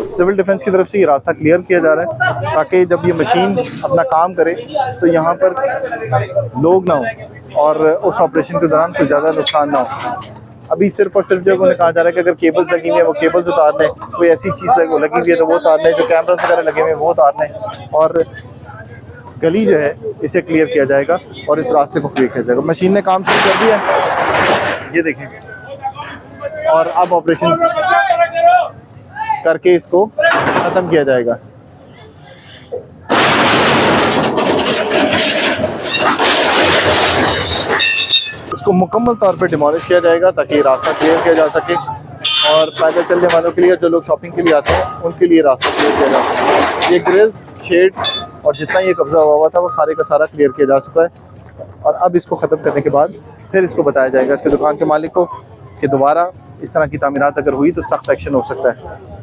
Civil defence की तरफ से ये रास्ता क्लियर किया जा रहा है ताकि जब ये मशीन अपना काम करे तो यहाँ पर लोग ना हो और उस ऑपरेशन के दौरान कुछ ज़्यादा नुकसान ना हो। अभी सिर्फ और सिर्फ जो उन्हें कहा जा रहा है कि अगर केबल्स लगी हुई है वो केबल्स उतार लें, कोई ऐसी चीज़ लगी हुई है तो वो उतार लें, जो कैमरास वगैरह लगे हुए हैं वो उतार लें, और गली जो है इसे क्लियर किया जाएगा और इस रास्ते को क्लियर किया जाएगा। मशीन ने काम शुरू कर दिया, ये देखें, और अब ऑपरेशन करके इसको ख़त्म किया जाएगा। इसको मुकम्मल तौर पे डिमोलिश किया जाएगा ताकि रास्ता क्लियर किया जा सके और पैदल चलने वालों के लिए, जो लोग शॉपिंग के लिए आते हैं उनके लिए रास्ता क्लियर किया जा सके। ये ग्रिल्स, शेड्स और जितना ये कब्जा हुआ था वो सारे का सारा क्लियर किया जा चुका है और अब इसको ख़त्म करने के बाद फिर इसको बताया जाएगा इसके दुकान के मालिक को कि दोबारा इस तरह की तामीरात अगर हुई तो सख्त एक्शन हो सकता है।